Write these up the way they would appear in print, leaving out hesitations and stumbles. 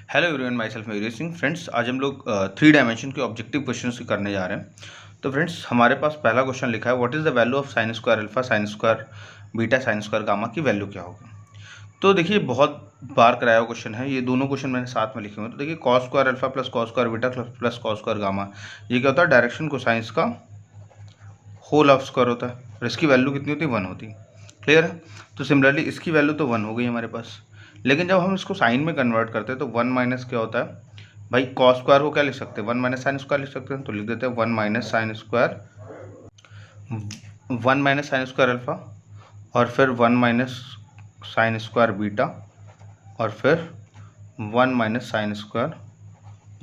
Hello everyone, my self Mayur Singh. Friends, आज हम लोग 3 डायमेंशन के ऑब्जेक्टिव क्वेश्चन करने जा रहे हैं। तो फ्रेंड्स, हमारे पास पहला क्वेश्चन लिखा है, what is the value of sine square alpha, sign square beta, sign square gamma की वैल्यू क्या होगी। तो देखिए, बहुत बार कराया हुआ क्वेश्चन है। ये दोनों क्वेश्चन मैंने साथ में लिखे हुए हैं। तो देखिए, cos square alpha plus cos square beta plus cos square gamma, ये क्या होता है, डायरेक्शन कोसाइंस का होल ऑफ स्क्वायर होता है। और इसकी वैल्यू कितनी होती है, 1 होती है। क्लियर है। तो सिमिलरली इसकी वैल्यू तो 1 हो गई हमारे पास। लेकिन जब हम इसको साइन में कन्वर्ट करते हैं तो 1 माइनस क्या होता है भाई, कॉस स्क्वायर को क्या लिख सकते हैं, 1 माइनस साइन स्क्वायर लिख सकते हैं। तो लिख देते हैं 1 minus sine square, 1 minus sign square alpha, और फिर 1 माइनस साइन स्क्वायर बीटा, और फिर 1 माइनस साइन स्क्वायर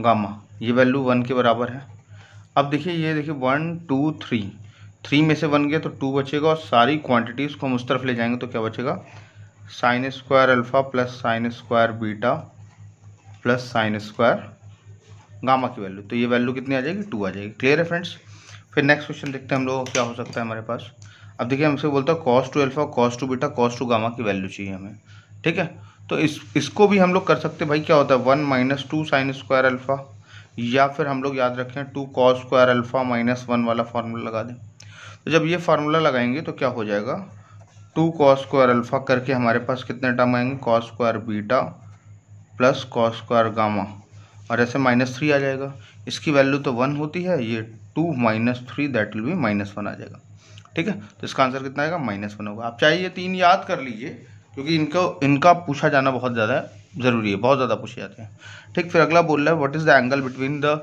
गामा। ये वैल्यू 1 के बराबर है। अब देखिए, ये देखिए 1 2 3 में से 1 गया तो 2 बचेगा, और सारी क्वांटिटीज़ को हम उस तरफ ले जाएंगे तो क्या बचेगा, sign square alpha plus sine square beta plus sine square gamma की वैल्यू। तो ये वैल्यू कितनी आ जाएगी, 2 आ जाएगी। क्लियर है फ्रेंड्स। फिर नेक्स्ट क्वेश्चन देखते हैं हम लोग क्या हो सकता है हमारे पास। अब देखिए, हमसे बोलता है cos two alpha cos two beta cos two gamma की वैल्यू चाहिए हमें। ठीक है। तो इसको भी हम लोग कर सकते हैं भाई। क्या होता है, 1 माइनस 2 साइन स्क्वायर अल्फा, या फिर हम लोग याद रखें 2 कॉस स्क्वायर अल्फा माइनस 1 वाला फार्मूला लगा दें। तो जब ये फार्मूला लगाएंगे तो क्या हो जाएगा, 2 कॉस स्क्वायर अल्फा करके हमारे पास कितने टर्म आएंगे, cos square beta plus cos square gamma, और ऐसे -3 आ जाएगा। इसकी वैल्यू तो 1 होती है, ये 2 माइनस 3 दैट विल बी -1 आ जाएगा। ठीक है। तो इसका आंसर कितना आएगा, -1 होगा। आप चाहे ये 3 याद कर लीजिए, क्योंकि इनका पूछा जाना बहुत ज़्यादा ज़रूरी है, बहुत ज़्यादा पूछे जाते हैं। ठीक। फिर अगला बोल रहा है, what is the angle between the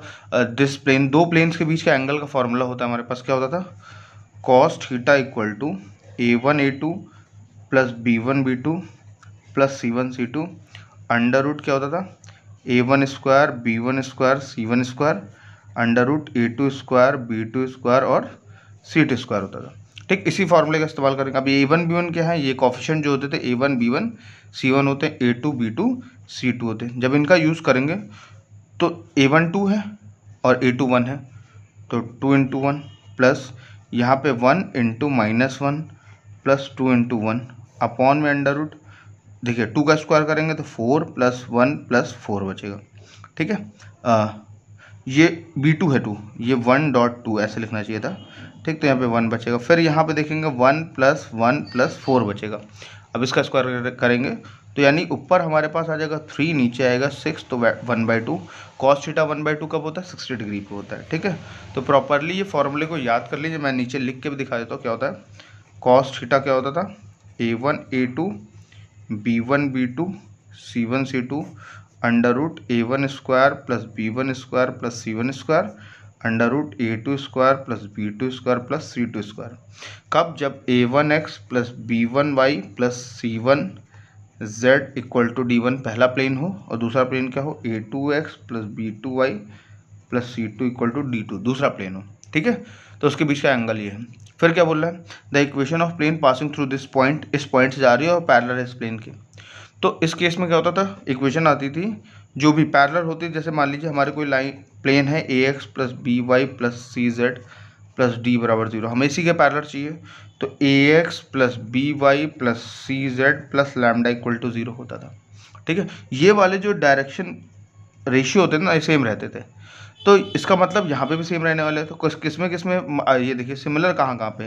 this plane, दो प्लेन्स के बीच का एंगल का फॉर्मूला होता है हमारे पास। क्या होता था, cos theta equal to A1 A2 plus B1 B2 plus C1 C2 under root क्या होता था, A1 square B1 square C1 square under root A2 square B2 square और C2 स्क्वायर होता था। ठीक। इसी फॉर्मूले का इस्तेमाल करेंगे। अब A1 B1 क्या है, ये कोफिशिएंट जो होते थे A1 B1 C1 होते हैं, A2 B2 C2 होते हैं। जब इनका यूज़ करेंगे तो A1 2 है और A2 1 है, तो 2 इंटू 1 प्लस यहाँ पे 1 इंटू -1 प्लस 2 इंटू 1 अपॉन में अंडर रूट। देखिए 2 का स्क्वायर करेंगे तो 4 प्लस 1 प्लस 4 बचेगा। ठीक है। ये B2 है 2, ये 1.2 ऐसे लिखना चाहिए था। ठीक। तो यहाँ पे 1 बचेगा। फिर यहाँ पे देखेंगे 1 प्लस 1 प्लस 4 बचेगा। अब इसका स्क्वायर करेंगे तो यानी ऊपर हमारे पास आ जाएगा 3, नीचे आएगा 6, तो 1/2। कॉस थीटा 1/2 कब होता है, 60 डिग्री पे होता है। ठीक है। तो प्रॉपरली ये फॉर्मूले को याद कर लीजिए। मैं नीचे लिख के भी दिखा देता हूँ क्या होता है। कॉस थीटा क्या होता था, A1 A2 B1 B2 C1 C2 under root A1 square plus B1 square plus C1 square under root A2 square plus B2 square plus C2 square. कब, जब A1x plus B1y plus C1z equal to D1 पहला plane हो, और दूसरा plane क्या हो, A2x plus B2y plus C2 equal to D2 दूसरा plane हो। ठीक है। तो उसके बीच का एंगल ये है। फिर क्या बोल रहा है, the equation of plane passing through this point, इस पॉइंट से जा रही है और पैरेलल है इस प्लेन के। तो इस केस में क्या होता था, इक्वेशन आती थी जो भी पैरेलल होती है। जैसे मान लीजिए हमारे कोई लाइन प्लेन है AX plus BY plus CZ plus D बराबर 0, हमें इसी के पैरेलल चाहिए। तो AX plus BY plus CZ plus lambda equal to 0 होता था। ठीक है। ये वाले जो डायरेक्शन रेशियो होते थे ना, सेम रहते थे। तो इसका मतलब यहाँ पे भी सेम रहने वाले हैं। तो किसमें ये देखिए सिमिलर कहाँ पे,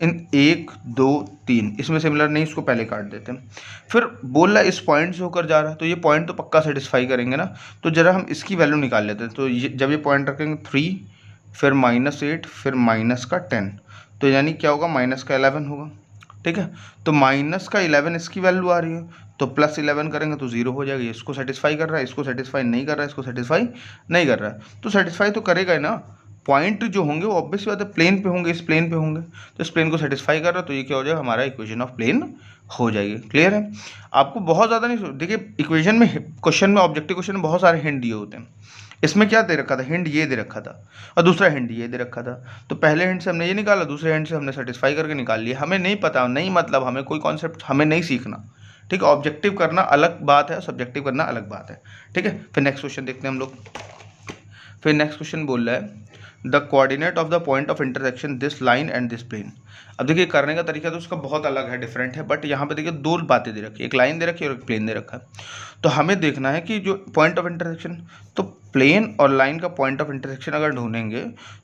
इन 1 2 3 इसमें सिमिलर नहीं, इसको पहले काट देते हैं। फिर बोल रहा है इस पॉइंट से होकर जा रहा है, तो ये पॉइंट तो पक्का सेटिस्फाई करेंगे ना। तो जरा हम इसकी वैल्यू निकाल लेते हैं। तो जब ये पॉइंट रखेंगे 3, फिर -8, फिर -10, तो यानी क्या होगा, -11 होगा। ठीक है। तो -11 इसकी वैल्यू आ रही है, तो +11 करेंगे तो 0 हो जाएगा। ये इसको सेटिस्फाई कर रहा है, इसको सेटिस्फाई नहीं कर रहा है, इसको सेटिस्फाई नहीं कर रहा है। तो सेटिस्फाई तो करेगा ही ना। पॉइंट जो होंगे वो ऑब्वियसली बात है प्लेन पे होंगे, इस प्लेन पे होंगे। तो इस प्लेन को सेटिस्फाई कर रहा है, तो ये क्या हो जाएगा, हमारा इक्वेशन ऑफ प्लेन हो जाएगी। क्लियर है। आपको बहुत ज़्यादा नहीं, देखिए इक्वेशन में, क्वेश्चन में, ऑब्जेक्टिव क्वेश्चन में बहुत सारे हिंट दिए होते हैं। इसमें क्या दे रखा था, हिंट ये दे रखा था, और दूसरा हिंट ये दे रखा था। तो पहले हिंट से हमने ये निकाला, दूसरे हिंट से हमने सेटिस्फाई करके निकाल लिया। हमें नहीं पता, नहीं मतलब हमें कोई कॉन्सेप्ट हमें नहीं सीखना। ठीक है। ऑब्जेक्टिव करना अलग बात है, सब्जेक्टिव करना अलग बात है। ठीक है। फिर नेक्स्ट क्वेश्चन देखते हैं हम लोग। फिर नेक्स्ट क्वेश्चन बोल रहा है, the coordinate of the point of intersection this line and this plane. अब देखिए करने का तरीका तो उसका बहुत अलग है, डिफरेंट है, बट यहाँ पे देखिए दो बातें दे रखी है, एक लाइन दे रखी है और एक प्लेन दे रखा है। तो हमें देखना है कि जो पॉइंट ऑफ इंटरसेक्शन, तो प्लेन और लाइन का पॉइंट ऑफ इंटरसेक्शन अगर ढूंढेंगे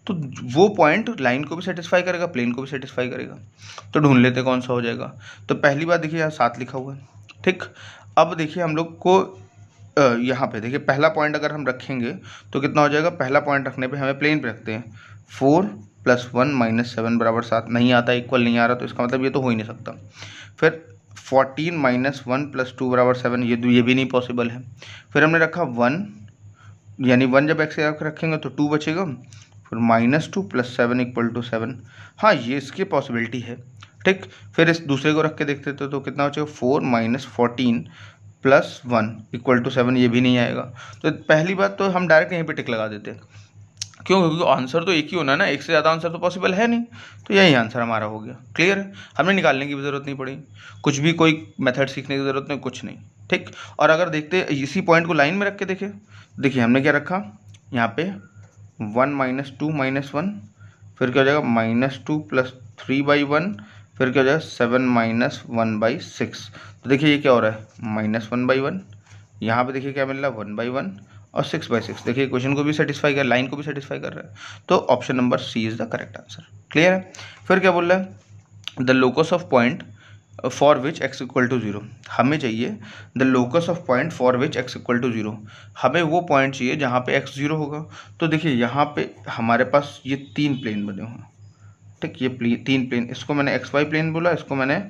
तो वो पॉइंट लाइन को भी सेटिस्फाई करेगा, प्लेन को भी सेटिस्फाई करेगा। तो ढूंढ लेते कौन सा हो जाएगा। तो पहली बात देखिए यहाँ 7 लिखा हुआ है, ठीक। अब देखिए हम लोग को यहाँ पे देखिए पहला पॉइंट अगर हम रखेंगे तो कितना हो जाएगा। पहला पॉइंट रखने पे हमें प्लेन पे रखते हैं, 4 + 1 - 7 = 7 नहीं आता, इक्वल नहीं आ रहा, तो इसका मतलब ये तो हो ही नहीं सकता। फिर 14 - 1 + 2 = 7, ये भी नहीं पॉसिबल है। फिर हमने रखा 1, यानी 1 जब एक्स रखेंगे तो 2 बचेगा। फिर -2 + 7 = 7, हाँ ये इसकी पॉसिबिलिटी है, ठीक। फिर इस दूसरे को रख के देखते थे तो कितना बचेगा, 4 - 14 + 1 = 7, ये भी नहीं आएगा। तो पहली बात तो हम डायरेक्ट यहीं पे टिक लगा देते हैं, क्यों, क्योंकि आंसर तो एक ही होना है ना, एक से ज़्यादा आंसर तो पॉसिबल है नहीं, तो यही आंसर हमारा हो गया। क्लियर है, हमें निकालने की भी ज़रूरत नहीं पड़ी, कुछ भी कोई मेथड सीखने की ज़रूरत नहीं, कुछ नहीं, ठीक। और अगर देखते इसी पॉइंट को लाइन में रख के देखें, देखिए हमने क्या रखा यहाँ पे 1 - 2 - 1, फिर क्या हो जाएगा -2 + 3/1, फिर क्या हो जाएगा 7 - 1/6। तो देखिए ये क्या हो रहा है, -1/1, यहाँ पे देखिए क्या मिल रहा है 1/1 और 6/6। देखिए क्वेश्चन को भी सेटिस्फाई कर, लाइन को भी सेटिस्फाई कर रहा है। तो option number C is the correct answer. Clear है। फिर क्या बोल रहा है, the locus of point for which x = 0। हमें चाहिए the locus of point for which x = 0, हमें वो पॉइंट चाहिए जहाँ पे x 0 होगा। तो देखिए यहाँ पे हमारे पास ये 3 प्लेन बने हुए हैं, ठीक। ये 3 प्लेन, इसको मैंने XY प्लेन बोला, इसको मैंने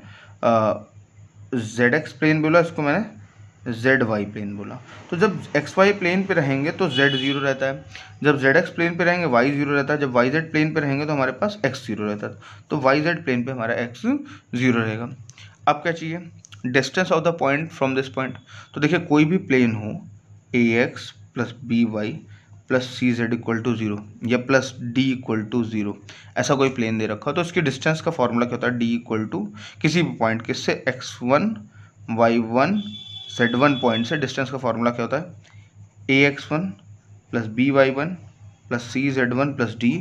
ZX प्लेन बोला, इसको मैंने ZY प्लेन बोला। तो जब XY प्लेन पे रहेंगे तो Z 0 रहता है, जब ZX प्लेन पे रहेंगे Y 0 रहता है, जब YZ प्लेन पे रहेंगे तो हमारे पास X 0 रहता है। तो YZ प्लेन पे हमारा X 0 रहेगा। अब क्या चाहिए, distance of the point from this point. तो देखिए कोई भी प्लेन हो AX + BY + CZ = 0 या +D = 0, ऐसा कोई प्लेन दे रखा हो तो इसकी डिस्टेंस का फॉर्मूला क्या होता है, D = किसी भी पॉइंट किससे, x1 y1 z1 पॉइंट से डिस्टेंस का फॉर्मूला क्या होता है, ax1 + by1 + cz1 + d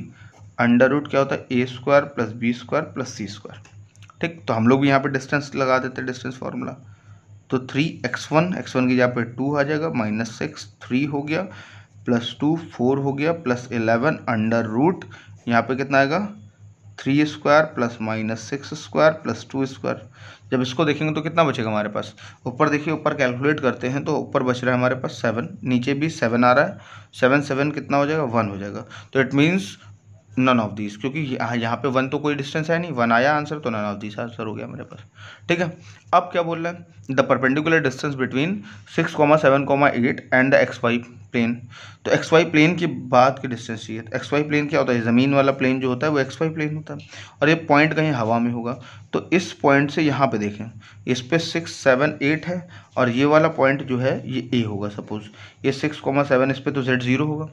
√ क्या होता है, a² + b² + c², ठीक। तो हम लोग भी यहाँ पे डिस्टेंस लगा देते हैं, डिस्टेंस फार्मूला। तो 3x1 की जगह पे 2 आ जाएगा, -6 3 हो गया, +2 4 हो गया, +11 √ यहाँ पे कितना आएगा 3² + -6² + 2²। जब इसको देखेंगे तो कितना बचेगा हमारे पास, ऊपर देखिए, ऊपर कैलकुलेट करते हैं तो ऊपर बच रहा है हमारे पास 7, नीचे भी 7 आ रहा है, 7 कितना हो जाएगा, 1 हो जाएगा। तो it means none of these, क्योंकि यहाँ पे 1 तो कोई डिस्टेंस है नहीं, 1 आया आंसर, तो नन ऑफ दीज आंसर हो गया मेरे पास, ठीक है। अब क्या बोल रहा है, the perpendicular distance between 6, 7, 8 and the XY plane. तो XY प्लेन के बाद की डिस्टेंस चाहिए। तो XY प्लेन क्या होता है, ज़मीन वाला प्लेन जो होता है वो XY प्लेन होता है, और ये पॉइंट कहीं हवा में होगा। तो इस पॉइंट से यहाँ पे देखें, इस पे 6, 7, 8 है, और ये वाला पॉइंट जो है ये A होगा। सपोज ये 6, 7 इस पे, तो Z 0 होगा।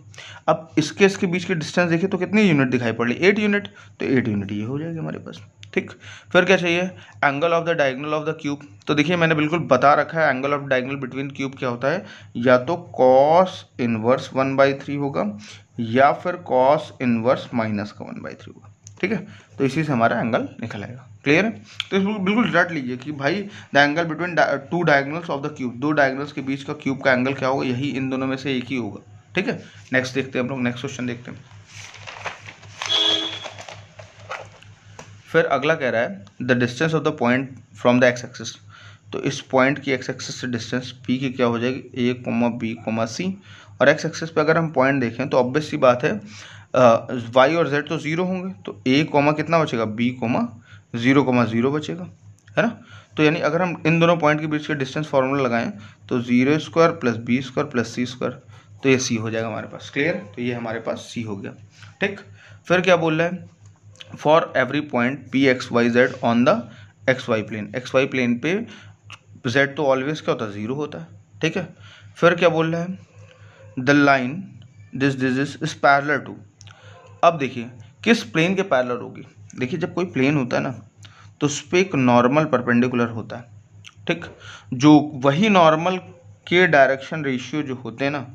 अब इसके बीच की डिस्टेंस देखिए तो कितनी यूनिट दिखाई पड़ रही, 8 यूनिट। तो 8 यूनिट ये हो जाएगी हमारे पास, ठीक। फिर क्या चाहिए, angle of the diagonal of the cube. तो देखिए मैंने बिल्कुल बता रखा है angle of diagonal between cube क्या होता है, या तो cos इनवर्स 1/3 होगा, या फिर cos इनवर्स -1/3 होगा, ठीक है। तो इसी से हमारा एंगल निकल आएगा। क्लियर है। तो इसको बिल्कुल रट लीजिए कि भाई the angle between 2 diagonals of the cube, 2 diagonals के बीच का क्यूब का एंगल क्या होगा, यही इन दोनों में से एक ही होगा, ठीक है। नेक्स्ट देखते हैं हम लोग, नेक्स्ट क्वेश्चन देखते हैं। फिर अगला कह रहा है the distance of the point from the X axis. तो इस पॉइंट की एक्स एक्सिस से डिस्टेंस पी की क्या हो जाएगी, a, b, c। और एक्स एक्सिस पे अगर हम पॉइंट देखें तो ऑब्वियस सी बात है y और z तो 0 होंगे, तो a, कितना बचेगा, b, 0, बचेगा, है ना। तो यानी अगर हम इन दोनों पॉइंट के बीच के डिस्टेंस फार्मूला लगाएं तो 0² + b² + c², तो ये c हो जाएगा हमारे पास। क्लियर। तो ये हमारे पास c हो गया, ठीक। फिर क्या बोल रहा है, for every point P(x, y, z) on the XY plane. XY plane पे z तो ऑलवेज क्या होता है, 0 होता है, ठीक है। फिर क्या बोल रहा है, the line this is parallel to. अब देखिए किस प्लेन के पैरेलल होगी। देखिए जब कोई प्लेन होता है ना तो उस पर एक नॉर्मल परपेंडिकुलर होता है, ठीक। जो वही नॉर्मल के डायरेक्शन रेशियो जो होते हैं ना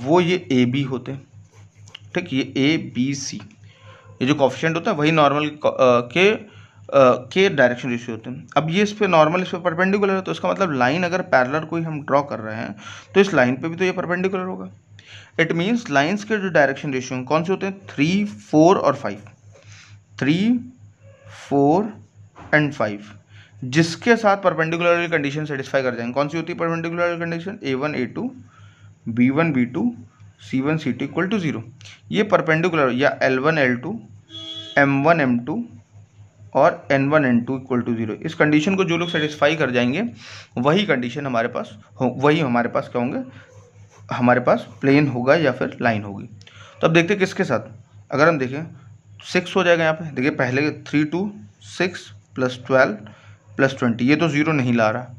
वो ये AB होते हैं, ठीक, ये ए बी सी, ये जो कोफिशिएंट होता है वही नॉर्मल के डायरेक्शन रेशियो होते हैं। अब ये इस पे नॉर्मल, इस पे परपेंडिकुलर है, तो इसका मतलब लाइन अगर पैरेलल कोई हम ड्रॉ कर रहे हैं तो इस लाइन पे भी तो ये परपेंडिकुलर होगा। इट मीन्स लाइंस के जो डायरेक्शन रेशियो कौन से होते हैं, 3, 4 और 5, 3, 4 एंड 5, जिसके साथ परपेंडिकुलर कंडीशन सेटिस्फाई कर जाएंगे। कौन सी होती है perpendicular condition, A1 A2 B1 B2 C1 C2 equal to 0। ये परपेंडिकुलर, या L1 L2 M1 M2 और N1 N2 इक्वल टू 0, इस कंडीशन को जो लोग सेटिस्फाई कर जाएंगे वही कंडीशन हमारे पास हो, वही हमारे पास क्या होंगे, हमारे पास प्लेन होगा या फिर लाइन होगी। तो अब देखते हैं किसके साथ, अगर हम देखें 6 हो जाएगा यहाँ पे, देखिए पहले 3 2 6 प्लस 12 प्लस 20, ये तो 0 नहीं ला रहा।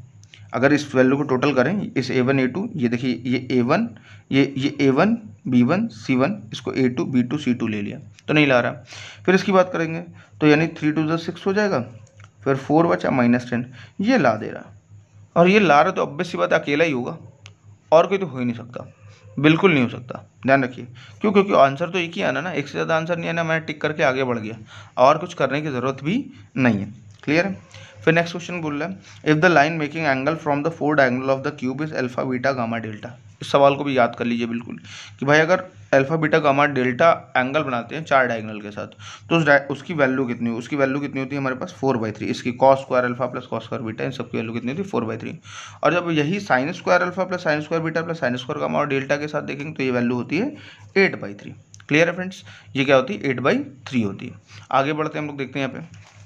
अगर इस वैल्यू को टोटल करें, इस A1 A2, ये देखिए ये A1, ये A1 B1 C1, इसको A2 B2 C2 ले लिया तो नहीं ला रहा। फिर इसकी बात करेंगे तो यानी 3 2 6 हो जाएगा, फिर 4 बचा -10, ये ला दे रहा, और ये ला रहा तो ऑब्वियस सी बात अकेला ही होगा, और कोई तो हो ही नहीं सकता, बिल्कुल नहीं हो सकता। ध्यान रखिए, क्यों, क्योंकि आंसर तो एक ही आना ना, एक से ज़्यादा आंसर नहीं आना, मैं टिक करके आगे बढ़ गया, और कुछ करने की ज़रूरत भी नहीं है। क्लियर है। फिर नेक्स्ट क्वेश्चन बोल रहा है, if the line making angle from the 4 diagonal of the cube is alpha beta gamma delta. इस सवाल को भी याद कर लीजिए बिल्कुल कि भाई अगर alpha beta gamma delta angle बनाते हैं 4 डायगोनल के साथ, तो उसकी वैल्यू कितनी, उसकी वैल्यू कितनी होती है हमारे पास 4/3। इसकी cos square alpha plus cos square beta, इन सबकी वैल्यू कितनी होती है 4/3। और जब यही sine square alpha plus sine square beta plus sine square gamma और डेल्टा के साथ देखेंगे तो ये वैल्यू होती है 8/3। क्लियर है फ्रेंड्स, ये क्या होती है 8/3 होती है। आगे बढ़ते हैं हम लोग, देखते हैं यहाँ पे।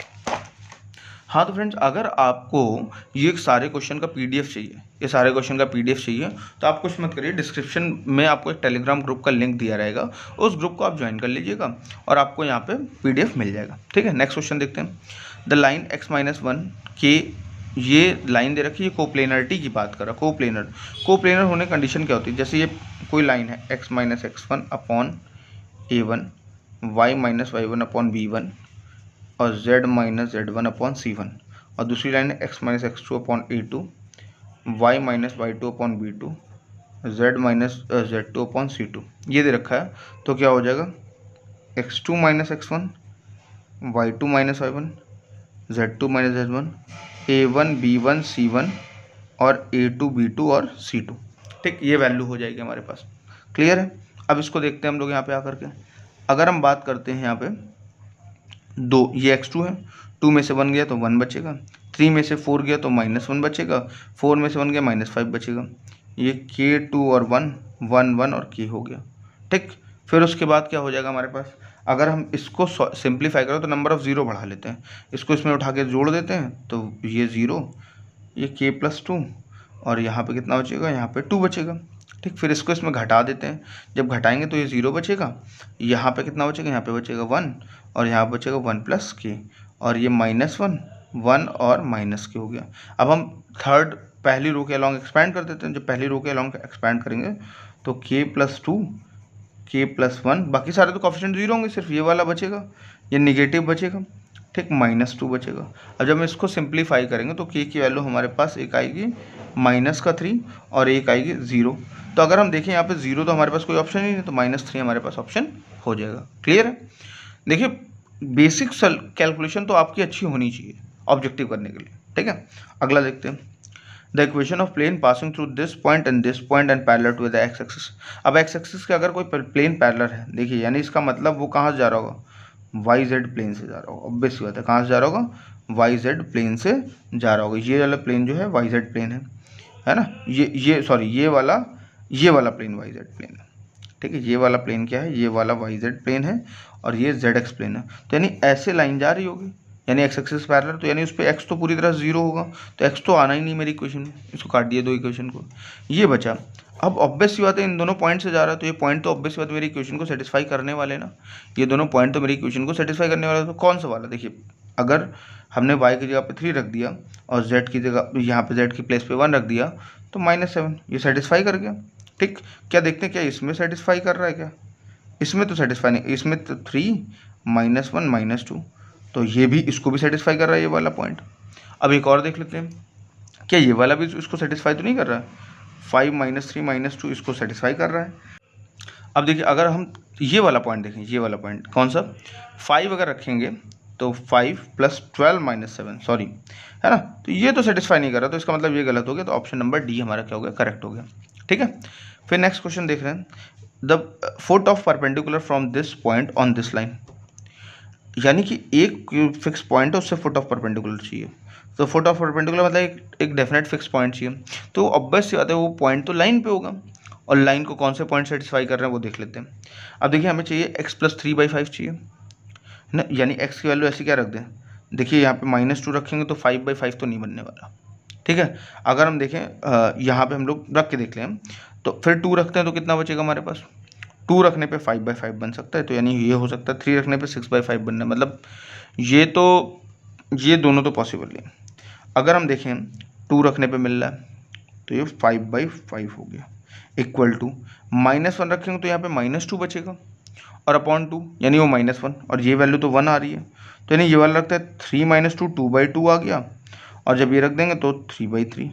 हाँ तो फ्रेंड्स, अगर आपको ये सारे क्वेश्चन का पीडीएफ चाहिए, ये सारे क्वेश्चन का पीडीएफ चाहिए, तो आप कुछ मत करिए, डिस्क्रिप्शन में आपको एक टेलीग्राम ग्रुप का लिंक दिया रहेगा, उस ग्रुप को आप ज्वाइन कर लीजिएगा और आपको यहाँ पे पीडीएफ मिल जाएगा। ठीक है, नेक्स्ट क्वेश्चन देखते हैं। द लाइन x-1 के, ये लाइन दे रखी है, कोप्लेनरिटी की बात कर रहा है। कोप्लेनर होने कंडीशन क्या होती है, जैसे ये कोई लाइन है x-x1 upon A1, y-y1 upon B1 और z-z1 अपॉन C1, और दूसरी लाइन है x-x2 upon A2, y-y2 upon B2, z-z2 upon C2, ये दे रखा है। तो क्या हो जाएगा x2 - x1, y2 - y1, z2 - z1, A1 B1 C1 और A2 B2 और C2। ठीक, ये वैल्यू हो जाएगी हमारे पास। क्लियर है। अब इसको देखते हैं हम लोग यहाँ पे आकर के। अगर हम बात करते हैं यहाँ पे दो, ये x2 है, 2 में से 1 गया तो 1 बचेगा, 3 में से 4 गया तो -1 बचेगा, 4 में से 1 गया -5 बचेगा। ये k2 और 1 1 1 और k हो गया। ठीक, फिर उसके बाद क्या हो जाएगा हमारे पास, अगर हम इसको सिंप्लीफाई करें तो नंबर ऑफ़ ज़ीरो बढ़ा लेते हैं, इसको इसमें उठा के जोड़ देते हैं तो ये 0, ये k+2 और यहाँ पे कितना बचेगा, यहाँ पे 2 बचेगा। ठीक, फिर इसको इसमें घटा देते हैं, जब घटाएंगे तो ये 0 बचेगा, यहाँ पे कितना बचेगा, यहाँ पे बचेगा 1 और यहाँ बचेगा 1 + k, और ये -1 1 और -k हो गया। अब हम थर्ड पहली रो के अलॉन्ग एक्सपैंड कर देते हैं। जब पहली रो के अलॉन्ग एक्सपैंड करेंगे तो k+2 k+1, बाकी सारे तो कोफिशिएंट 0 होंगे, सिर्फ ये वाला बचेगा, ये निगेटिव बचेगा। ठीक, -2 बचेगा। अब जब हम इसको सिंप्लीफाई करेंगे तो k की वैल्यू हमारे पास एक आएगी -3 और एक आएगी 0। तो अगर हम देखें यहाँ पे 0 तो हमारे पास कोई ऑप्शन ही नहीं, तो -3 हमारे पास ऑप्शन हो जाएगा। क्लियर है। देखिए, बेसिक कैलकुलेशन तो आपकी अच्छी होनी चाहिए ऑब्जेक्टिव करने के लिए। ठीक है, अगला देखते हैं। The equation of plane passing through this point and parallel to the X axis. अब एक्स एक्सिस के अगर कोई प्लेन पैरेलल है, देखिए यानी इसका मतलब वो कहाँ से जा रहा होगा, YZ प्लेन से जा रहा होगा। ऑब्वियस बात है, कहाँ से जा रहा होगा, YZ प्लेन से जा रहा होगा। ये वाला प्लेन जो है YZ प्लेन है ना, ये वाला प्लेन YZ प्लेन है। ठीक है, ये वाला प्लेन क्या है, ये वाला YZ प्लेन है और ये ZX प्लेन है। तो यानी ऐसे लाइन जा रही होगी, यानी एक्स एक्सिस पैरेलल, तो यानी उस पर एक्स तो पूरी तरह 0 होगा, तो एक्स तो आना ही नहीं मेरी इक्वेशन में, इसको काट दिया दो इक्वेशन को, ये बचा। अब ऑब्वियस सी बात है, इन दोनों पॉइंट से जा रहा है तो ये पॉइंट तो ऑब्वियस बात मेरी इक्वेशन को सेटिस्फाई करने वाले ना, ये दोनों पॉइंट तो मेरी इक्वेशन को सेटिस्फाई करने वाले। तो कौन सा वाला, देखिए अगर हमने y की जगह पे 3 रख दिया और z की जगह यहाँ पे z की प्लेस पे 1 रख दिया तो -7, ये सेटिस्फाई कर गया। ठीक, क्या देखते हैं क्या इसमें सेटिस्फाई कर रहा है, क्या इसमें तो सेटिस्फाई नहीं, इसमें तो 3 -1 -2, तो ये भी इसको भी सेटिस्फाई कर रहा है ये वाला पॉइंट। अब एक और देख लेते हैं, क्या ये वाला भी इसको सेटिस्फाई तो नहीं कर रहा है, 5 -3 -2 इसको सेटिस्फाई कर रहा है। अब देखिए, अगर हम ये वाला पॉइंट देखें, ये वाला पॉइंट कौन सा, 5 अगर रखेंगे तो 5 + 12 - 7, सॉरी, है ना, तो ये तो सेटिस्फाई नहीं कर रहा, तो इसका मतलब ये गलत हो गया, तो ऑप्शन नंबर डी हमारा क्या हो गया, करेक्ट हो गया। ठीक है, फिर नेक्स्ट क्वेश्चन देख रहे हैं, the foot of perpendicular from this point on this line, यानी कि एक फिक्स पॉइंट है, उससे फुट ऑफ परपेंडिकुलर चाहिए, तो फुट ऑफ परपेंडिकुलर मतलब एक डेफिनेट फिक्स पॉइंट चाहिए, तो ऑब्वियस सी बात है वो पॉइंट तो लाइन पे होगा, और लाइन को कौन से पॉइंट सेटिस्फाई कर रहे हैं वो देख लेते हैं। अब देखिए हमें चाहिए x + 3/5 चाहिए ना, यानी x की वैल्यू ऐसी क्या रख दें, देखिए यहाँ पे -2 रखेंगे तो 5/5 तो नहीं बनने वाला। ठीक है, अगर हम देखें यहाँ पे हम लोग रख के देख लें, तो फिर 2 रखते हैं तो कितना बचेगा हमारे पास, 2 रखने पे 5/5 बन सकता है, तो यानी ये हो सकता है, 3 रखने पे 6/5 बनना है, मतलब ये दोनों तो पॉसिबल नहीं। अगर हम देखें 2 रखने पे मिल रहा है तो ये 5/5 हो गया, इक्वल टू -1 रखेंगे तो यहाँ पे -2 बचेगा, और अपॉन 2 यानी वो -1, और ये वैल्यू तो 1 आ रही है, तो यानी ये वाला रखते हैं 3 - 2 2/2 आ गया, और जब ये रख देंगे तो 3/3,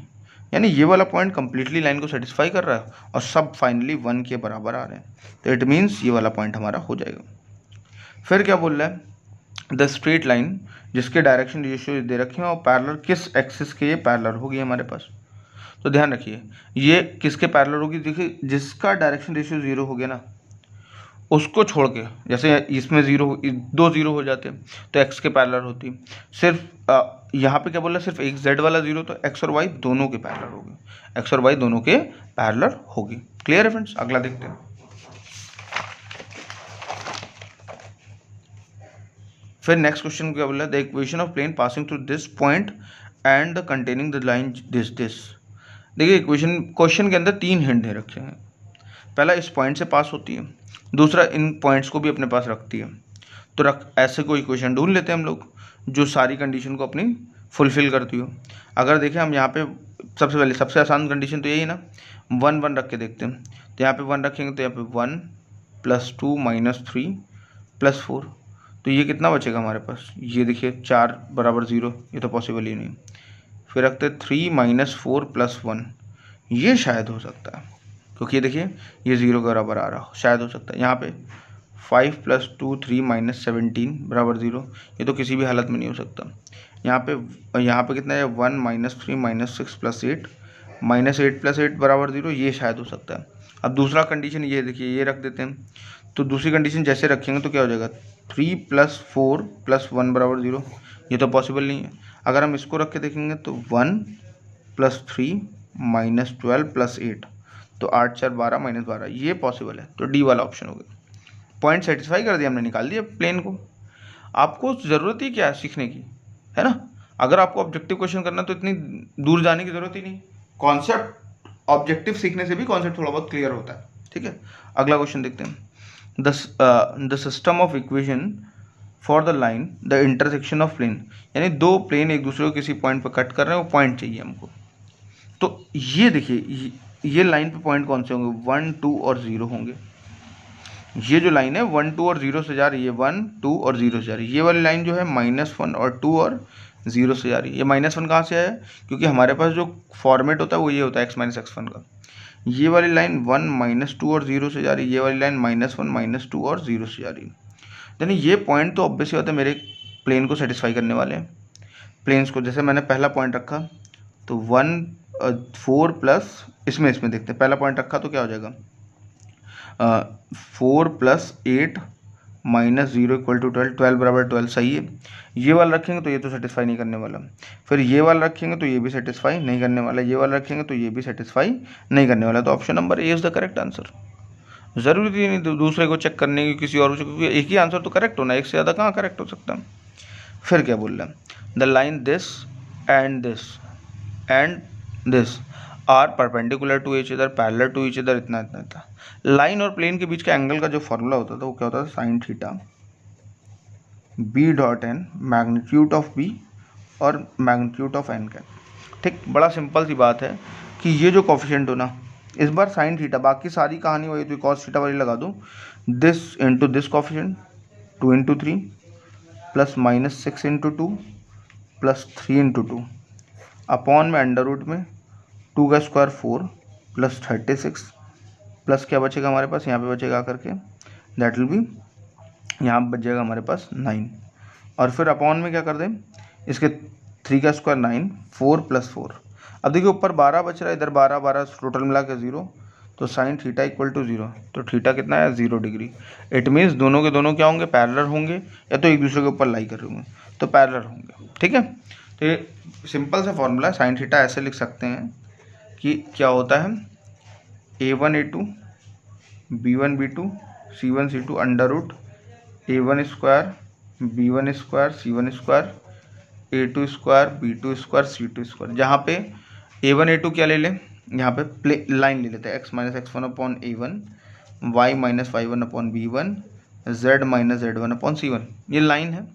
यानी ये वाला पॉइंट कंप्लीटली लाइन को सेटिस्फाई कर रहा है, और सब फाइनली 1 के बराबर आ रहे हैं, तो इट मीन्स ये वाला पॉइंट हमारा हो जाएगा। फिर क्या बोल रहा है, द स्ट्रेट लाइन जिसके डायरेक्शन रेशियो दे रखे हैं और पैरेलल किस एक्सिस के ये पैरेलल होगी हमारे पास, तो ध्यान रखिए ये किसके पैरेलल होगी, देखिए जिसका डायरेक्शन रेशियो 0 हो गया ना, उसको छोड़ के, जैसे इसमें 2 0 हो जाते तो x के पैरेलल होती, सिर्फ यहाँ पे क्या बोल रहा है, सिर्फ एक z वाला 0, तो x और y दोनों के पैरेलल होगी, x और y दोनों के पैरेलल होगी। क्लियर है फ्रेंड्स, अगला देखते हैं। फिर नेक्स्ट क्वेश्चन क्या बोल रहा है, the equation of plane passing through this point and the containing the line this. देखिए इक्वेशन, क्वेश्चन के अंदर 3 हिंट दे रखे हैं, पहला इस पॉइंट से पास होती है, दूसरा इन पॉइंट्स को भी अपने पास रखती है, तो ऐसे कोई इक्वेशन ढूंढ लेते हैं हम लोग जो सारी कंडीशन को अपनी फुलफिल करती हो। अगर देखें हम यहाँ पे सबसे पहले सबसे आसान कंडीशन तो यही ना, 1 1 रख के देखते हैं, तो यहाँ पे 1 रखेंगे तो यहाँ पे 1 + 2 - 3 + 4, तो ये कितना बचेगा हमारे पास, ये देखिए 4 = 0, ये तो पॉसिबल ही नहीं। फिर रखते 3 - 4 + 1, ये शायद हो सकता है, क्योंकि ये देखिए ये 0 के बराबर आ रहा हो, शायद हो सकता है। यहाँ पे 5 + 2 3 - 17 = 0, ये तो किसी भी हालत में नहीं हो सकता। यहाँ पे कितना है, 1 - 3 - 6 + 8 -8 + 8 = 0, ये शायद हो सकता है। अब दूसरा कंडीशन ये देखिए, ये रख देते हैं, तो दूसरी कंडीशन जैसे रखेंगे तो क्या हो जाएगा, 3 + 4 + 1 = 0, ये तो पॉसिबल नहीं है। अगर हम इसको रख के देखेंगे तो 1 + 3 - 12 + 8, तो 8 4 12 - 12, ये पॉसिबल है, तो डी वाला ऑप्शन हो गया। पॉइंट सेटिस्फाई कर दिया हमने, निकाल दिया प्लेन को। आपको ज़रूरत ही क्या है सीखने की, है ना, अगर आपको ऑब्जेक्टिव क्वेश्चन करना तो इतनी दूर जाने की ज़रूरत ही नहीं, कॉन्सेप्ट ऑब्जेक्टिव सीखने से भी कॉन्सेप्ट थोड़ा बहुत क्लियर होता है। ठीक है, अगला क्वेश्चन देखते हैं, the system of equation for the line the intersection of plane, यानी दो प्लेन एक दूसरे को किसी पॉइंट पर कट कर रहे हैं, वो पॉइंट चाहिए हमको, तो ये देखिए ये लाइन पे पॉइंट कौन से होंगे, 1 2 और 0 होंगे। ये जो लाइन है 1 2 और 0 से जा रही है, 1 2 और 0 से जा रही है, ये वाली लाइन जो है -1 और 2 और 0 से जा रही है। ये -1 कहाँ से आया, क्योंकि हमारे पास जो फॉर्मेट होता है वो ये होता है x - x1 का। ये वाली लाइन 1 - 2 और 0 से जा रही है, ये वाली लाइन -1 - 2 और 0 से जा रही है, यानी ये पॉइंट तो ऑब्वियस ही होता है मेरे प्लेन को सेटिस्फाई करने वाले हैं। प्लेन्स को जैसे मैंने पहला पॉइंट रखा तो 1 4 प्लस इसमें देखते हैं, पहला पॉइंट रखा तो क्या हो जाएगा, 4 + 8 - 0 = 12, 12 = 12, सही है। ये वाला रखेंगे तो ये तो सेटिस्फाई नहीं करने वाला, फिर ये वाला रखेंगे तो ये भी सेटिस्फाई नहीं करने वाला, ये वाला रखेंगे तो ये भी सेटिस्फाई नहीं करने वाला, तो option number A is the correct answer. ज़रूरी नहीं दूसरे को चेक करने की किसी और, क्योंकि एक ही आंसर तो करेक्ट होना है, एक से ज़्यादा कहाँ करेक्ट हो सकता है। फिर क्या बोल रहे हैं, the line this and this are perpendicular to each other, parallel to each other, इतना इतना था। लाइन और प्लेन के बीच का एंगल का जो फॉर्मूला होता था वो क्या होता था, sin theta b.n magnitude of b और मैग्नीट्यूड ऑफ n का। ठीक, बड़ा सिंपल सी बात है कि ये जो कॉफिशिएंट हो ना, इस बार sin थीटा, बाकी सारी कहानी वही तो cos थीटा वाली लगा दूँ, this into this coefficient 2 × 3 plus -6 × 2 plus 3 × 2 upon में अंडर रूट में 2 का स्क्वायर 4 प्लस 36 प्लस क्या बचेगा हमारे पास, यहाँ पे बचेगा करके दैट विल बी, यहाँ बच जाएगा हमारे पास 9, और फिर अपॉन में क्या कर दें, इसके 3 का स्क्वायर 9, 4 + 4। अब देखिए ऊपर 12 बच रहा है, इधर 12 12 टोटल मिला के 0, तो साइन थीटा इक्वल टू 0, तो थीटा कितना है 0 डिग्री। इट मीन्स दोनों के दोनों क्या होंगे, पैरेलल होंगे, या तो एक दूसरे के ऊपर लाई कर रहे होंगे, तो पैरेलल होंगे। ठीक है, तो ये सिंपल सा फॉर्मूला है। साइन थीटा ऐसे लिख सकते हैं कि क्या होता है, a1 a2 b1 b2 c1 c2 under root a1 square b1 square c1 square a2 square b2 square c2 square. जहाँ पे a1 a2 क्या ले लें, यहाँ पे लाइन ले लेते हैं, x - x1 upon a1, y - y1 upon b1, z - z1 upon c1, ये लाइन है।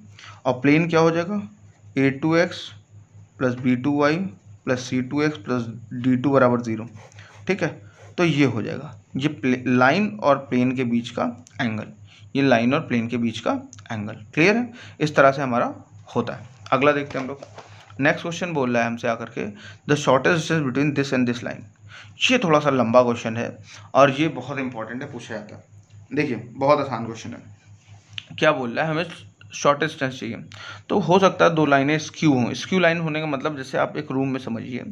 और प्लेन क्या हो जाएगा, a2x + b2y + c2x + d2 बराबर 0। ठीक है, तो ये हो जाएगा, ये लाइन और प्लेन के बीच का एंगल, ये लाइन और प्लेन के बीच का एंगल। क्लियर है, इस तरह से हमारा होता है। अगला देखते हैं हम लोग। नेक्स्ट क्वेश्चन बोल रहा है हमसे आकर के, the shortest distance between this and this line. ये थोड़ा सा लंबा क्वेश्चन है और ये बहुत इंपॉर्टेंट है, पूछा जाता है। देखिए बहुत आसान क्वेश्चन है। क्या बोल रहा है, हमें शॉर्टेस्ट डिस्टेंस चाहिए, तो हो सकता है दो लाइनें स्क्यू हों। स्क्यू लाइन होने का मतलब, जैसे आप एक रूम में समझिए,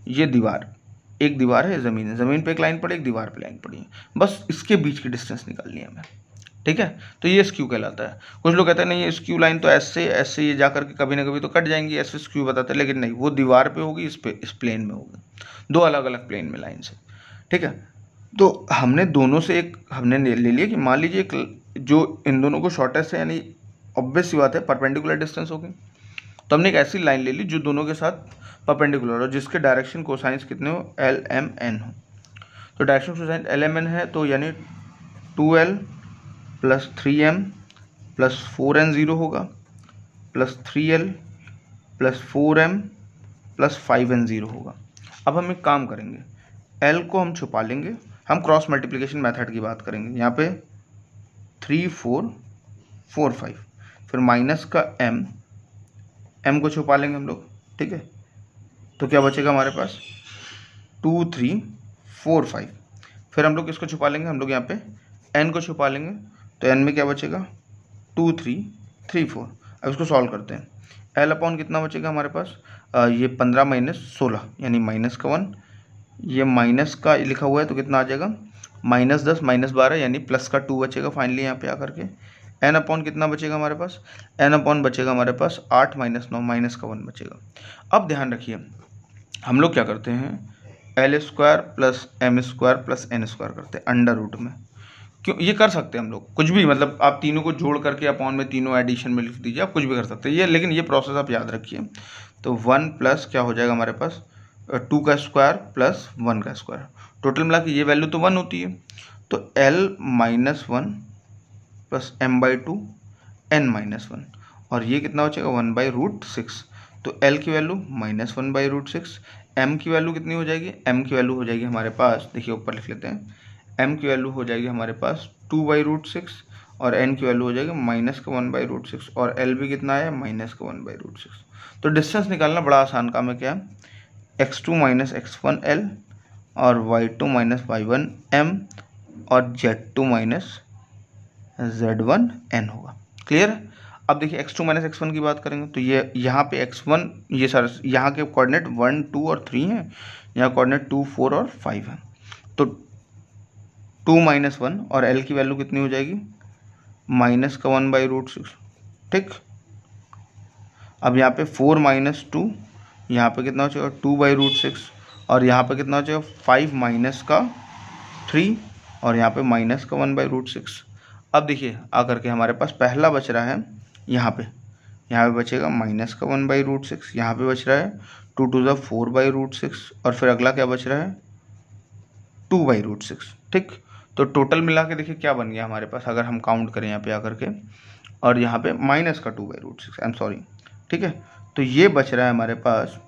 ये दीवार, एक दीवार है, ज़मीन पे एक लाइन पड़ी, एक दीवार पे लाइन पड़ी है, बस इसके बीच की डिस्टेंस निकालनी है हमें। ठीक है, तो ये स्क्यू कहलाता है। कुछ लोग कहते हैं नहीं, ये स्क्यू लाइन तो ऐसे ये जा करके कभी ना कभी तो कट जाएंगी, ऐसे स्क्यू बताते हैं, लेकिन नहीं, वो दीवार पे होगी, इस प्लेन में होगी, दो अलग अलग प्लेन में लाइन से। ठीक है, तो हमने दोनों से एक हमने ले लिया कि मान लीजिए एक जो इन दोनों को शॉर्टेस्ट है, यानी ऑब्वियस सी बात है परपेंडिकुलर डिस्टेंस होगी, तो हमने एक ऐसी लाइन ले ली जो दोनों के साथ परपेंडिकुलर हो, जिसके डायरेक्शन कोसाइंस कितने हो, LMN हो। तो डायरेक्शन कोसाइन LMN है, तो यानी 2L + 3M + 4N 0 होगा, प्लस 3L + 4M + 5N 0 होगा। अब हम एक काम करेंगे, L को हम छुपा लेंगे, हम क्रॉस मल्टीप्लिकेशन मेथड की बात करेंगे। यहाँ पे 3 4 4 5, फिर माइनस का M को छुपा लेंगे हम लोग। ठीक है, तो क्या बचेगा हमारे पास 2 3 4 5, फिर हम लोग किसको छुपा लेंगे, हम लोग यहाँ पे N को छुपा लेंगे, तो N में क्या बचेगा 2 3 3 4। अब इसको सॉल्व करते हैं, L अपॉन कितना बचेगा हमारे पास, ये 15 - 16 यानी माइनस का 1, ये माइनस का लिखा हुआ है तो कितना आ जाएगा -10 - 12 यानी प्लस का 2 बचेगा फाइनली यहाँ पे आकर के। N अपॉन कितना बचेगा हमारे पास, N अपॉन बचेगा हमारे पास 8 - 9 माइनस का 1 बचेगा। अब ध्यान रखिए, हम लोग क्या करते हैं, L² + M² + N² करते हैं अंडर रूट में। क्यों ये कर सकते हैं हम लोग, कुछ भी, मतलब आप तीनों को जोड़ करके अपॉन में तीनों एडिशन में लिख दीजिए, आप कुछ भी कर सकते हैं ये, लेकिन ये प्रोसेस आप याद रखिए। तो 1 प्लस क्या हो जाएगा हमारे पास, 2 का स्क्वायर प्लस 1 का स्क्वायर, टोटल मिला के ये वैल्यू तो 1 होती है। तो L - 1 + M/2 N - 1, और ये कितना बचेगा 1/√6। तो L की वैल्यू -1/√6, M की वैल्यू कितनी हो जाएगी, M की वैल्यू हो जाएगी हमारे पास, देखिए ऊपर लिख लेते हैं, M की वैल्यू हो जाएगी हमारे पास 2/√6, और N की वैल्यू हो जाएगी -1/√6, और L भी कितना है -1/√6। तो डिस्टेंस निकालना बड़ा आसान काम है, क्या x2 - x1 L और y2 - y1 M और z2 - z1 N होगा। क्लियर है। अब देखिए x2 - x1 की बात करेंगे, तो ये यहाँ पे x1, ये सारे यहाँ के कोऑर्डिनेट 1 2 और 3 हैं, यहाँ कोऑर्डिनेट 2 4 और 5 हैं, तो 2 - 1 और L की वैल्यू कितनी हो जाएगी -1/√6। ठीक, अब यहाँ पे 4 - 2, यहाँ पे कितना हो जाएगा 2/√6, और यहाँ पे कितना हो जाएगा 5 - 3, और यहाँ पे -1/√6। अब देखिए आकर के हमारे पास पहला बच रहा है यहाँ पे बचेगा -1/√6, यहाँ पे बच रहा है 2 2 4/√6, और फिर अगला क्या बच रहा है 2/√6। ठीक, तो टोटल मिला के देखिए क्या बन गया हमारे पास, अगर हम काउंट करें यहाँ पे आकर के, और यहाँ पे माइनस का 2/√6, आई एम सॉरी। ठीक है, तो ये बच रहा है हमारे पास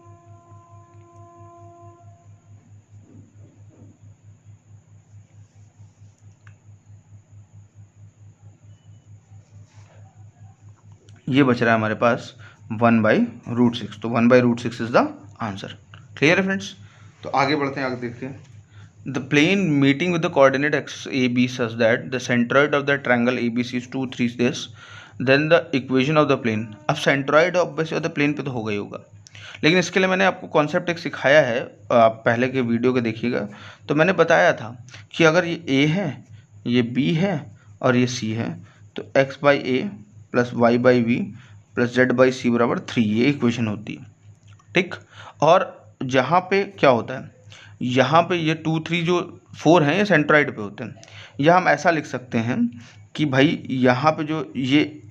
ये बच रहा है हमारे पास 1/√6, तो 1/√6 इज द आंसर। क्लियर है फ्रेंड्स, तो आगे बढ़ते हैं, आगे देखते हैं। the plane meeting with the coordinate x a b such that the centroid of the triangle abc is 2 3 this, then the equation of the plane. अब centroid obviously the plane पे तो होगा ही होगा, लेकिन इसके लिए मैंने आपको कॉन्सेप्ट एक सिखाया है, आप पहले के वीडियो के देखिएगा। तो मैंने बताया था कि अगर ये a है, ये b है और ये c है, तो x by a plus y by b plus z by c बराबर 3, ये इक्वेशन होती है, ठीक। और जहाँ पे क्या होता है, यहाँ पे ये 2 3 जो 4 हैं ये सेंट्रॉइड पे होते हैं। या हम ऐसा लिख सकते हैं कि भाई यहाँ पे जो ये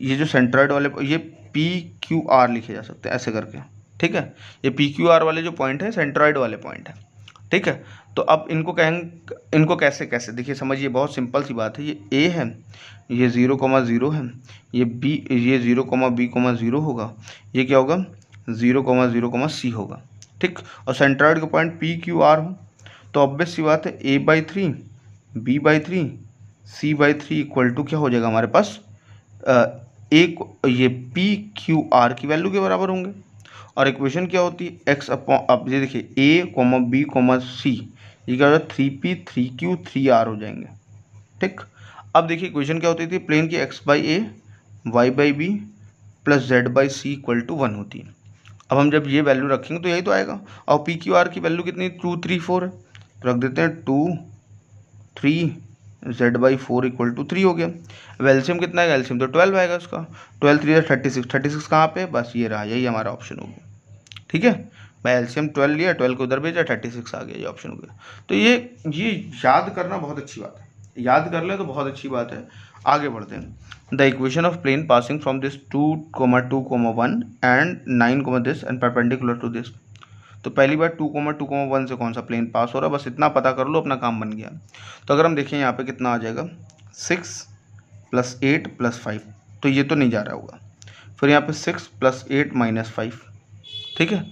जो सेंट्रॉइड वाले ये पी क्यू आर लिखे जा सकते हैं ऐसे करके, ठीक है। ये पी क्यू आर वाले जो पॉइंट है सेंट्रॉइड वाले पॉइंट है, ठीक है। तो अब इनको कहेंगे, इनको कैसे कैसे देखिए समझिए, बहुत सिंपल सी बात है। ये ए है, ये 0,0 है, ये बी, ये 0,b,0 होगा, ये क्या होगा 0,0,c होगा, ठीक। और सेंट्रॉइड का पॉइंट पी क्यू आर हो, तो ऑब्वियस सी बात है a/3 b/3 c/3 equal to क्या हो जाएगा हमारे पास, एक ये पी क्यू आर की वैल्यू के बराबर होंगे। और इक्वेशन क्या होती है x अपॉन, अब ये देखिए a, b, c, ये क्या हो जाएगा 3p 3q 3r हो जाएंगे, ठीक। अब देखिए इक्वेशन क्या होती थी, प्लेन की x/a y/b plus z/c equal to 1 होती है। अब हम जब ये वैल्यू रखेंगे तो यही तो आएगा। और पी क्यू आर की वैल्यू कितनी 2 3 4 है, तो रख देते हैं 2 3 z/4 इक्वल टू 3 हो गया। अब एलसीएम कितना है, एलसीएम तो 12 आएगा उसका, 12 3 36, 36 कहाँ पे, बस ये रहा, यही हमारा ऑप्शन हो गया, ठीक है। मैं एलसीएम 12 लिया, 12 को उधर भेजा, 36 आ गया, ये ऑप्शन हो गया। तो ये याद करना बहुत अच्छी बात है, याद कर ले तो बहुत अच्छी बात है। आगे बढ़ते हैं। The equation of plane passing from this 2,2,1 and 9, this and perpendicular to this. तो पहली बार 2,2,1 से कौन सा प्लेन पास हो रहा है, बस इतना पता कर लो, अपना काम बन गया। तो अगर हम देखें यहाँ पे कितना आ जाएगा 6 + 8 + 5, तो ये तो नहीं जा रहा होगा। फिर यहाँ पे 6 + 8 - 5, ठीक है।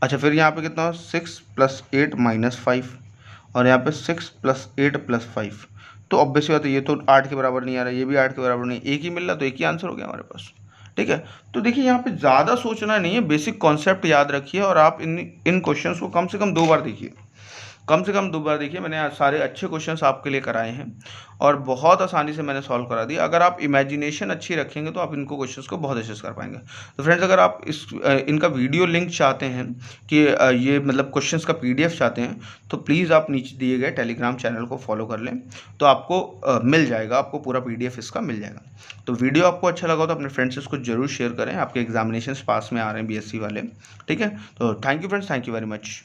अच्छा फिर यहाँ पे कितना 6 + 8 - 5, और यहाँ पे 6 + 8 + 5, तो ऑब्वियस बात है ये तो 8 के बराबर नहीं आ रहा, ये भी 8 के बराबर नहीं, एक ही मिल रहा, तो एक ही आंसर हो गया हमारे पास, ठीक है। तो देखिए यहाँ पे ज़्यादा सोचना नहीं है, बेसिक कॉन्सेप्ट याद रखिए, और आप इन क्वेश्चंस को कम से कम 2 बार देखिए, कम से कम 2 बार देखिए। मैंने आज सारे अच्छे क्वेश्चंस आपके लिए कराए हैं और बहुत आसानी से मैंने सॉल्व करा दिया। अगर आप इमेजिनेशन अच्छी रखेंगे तो आप इनको क्वेश्चंस को बहुत अच्छे से कर पाएंगे। तो फ्रेंड्स अगर आप इनका वीडियो लिंक चाहते हैं कि ये मतलब क्वेश्चंस का PDF चाहते हैं, तो प्लीज़ आप नीचे दिए गए टेलीग्राम चैनल को फॉलो कर लें, तो आपको मिल जाएगा, आपको पूरा PDF इसका मिल जाएगा। तो वीडियो आपको अच्छा लगा तो अपने फ्रेंड्स इसको जरूर शेयर करें, आपके एग्जामिनेशन पास में आ रहे हैं BSc वाले, ठीक है। तो thank you friends, thank you very much.